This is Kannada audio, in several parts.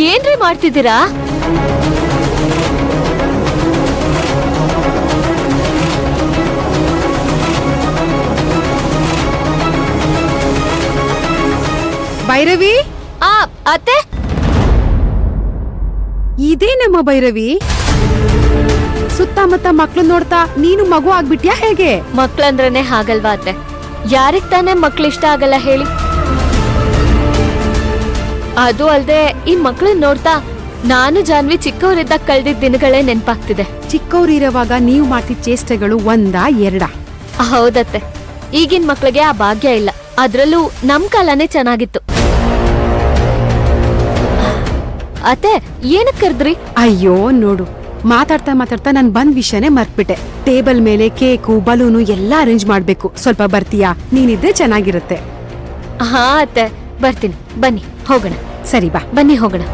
ಏನ್ರಿ ಮಾಡ್ತಿದ್ದೀರಾ? ಭೈರವಿ, ಅತ್ತೆ, ಇದೇ ನಮ್ಮ ಭೈರವಿ. ಸುತ್ತಮುತ್ತ ಮಕ್ಳು ನೋಡ್ತಾ ನೀನು ಮಗು ಆಗ್ಬಿಟ್ಯಾ ಹೇಗೆ? ಮಕ್ಳಂದ್ರನೆ ಹಾಗಲ್ವಾ ಅತ್ತೆ? ಯಾರಿಗ್ ತಾನೇ ಮಕ್ಳಿಷ್ಟ ಆಗಲ್ಲ ಹೇಳಿ? ಅದು ಅಲ್ದೆ ಈ ಮಕ್ಳನ್ನ ನೋಡ್ತಾ ನಾನು ಜಾನ್ವಿ ಚಿಕ್ಕವರಿದ್ದಾಗ ಕಳ್ದಿದ್ದ ದಿನಗಳೇ ನೆನ್ಪಾಗ್ತಿದೆ. ಚಿಕ್ಕವರಿರುವಾಗ ನೀವು ಮಾಡ್ತಿದ್ದ ಚೇಷ್ಟೆಗಳು ಒಂದಾ ಎರಡಾ? ಹೌದತ್ತೆ, ಈಗಿನ ಮಕ್ಳಿಗೆ ಆ ಭಾಗ್ಯ ಇಲ್ಲ. ಅದ್ರಲ್ಲೂ ನಮ್ ಕಾಲನೇ ಚೆನ್ನಾಗಿತ್ತು. ಅತ್ತೆ, ಏನಕ್ ಕರ್ದ್ರಿ? ಅಯ್ಯೋ ನೋಡು, ಮಾತಾಡ್ತಾ ಮಾತಾಡ್ತಾ ನಾನ್ ಬಂದ್ ವಿಷಯನೇ ಮರ್ತ್ಬಿಟ್ಟೆ. ಟೇಬಲ್ ಮೇಲೆ ಕೇಕು, ಬಲೂನು ಎಲ್ಲ ಅರೇಂಜ್ ಮಾಡ್ಬೇಕು. ಸ್ವಲ್ಪ ಬರ್ತೀಯಾ? ನೀನಿದ್ರೆ ಚೆನ್ನಾಗಿರುತ್ತೆ. ಹಾ ಅತ್ತೆ, ಬರ್ತೀನಿ. ಬನ್ನಿ ಹೋಗೋಣ. ಸರಿ ಬಾ. ಬನ್ನಿ ಹೋಗೋಣ.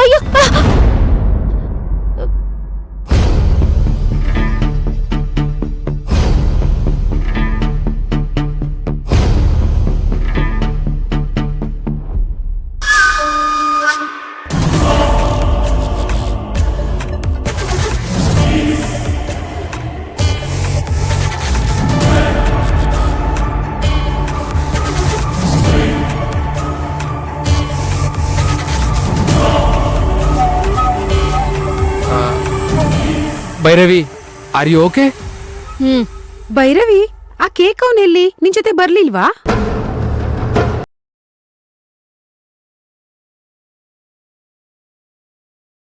ಅಯ್ಯೋ, Bhairavi, are you okay? Bhairavi, ಆ ಕೇಕ್ ಅವನೆಲ್ಲಿ? ನಿನ್ ಜೊತೆ ಬರ್ಲಿಲ್ವಾ?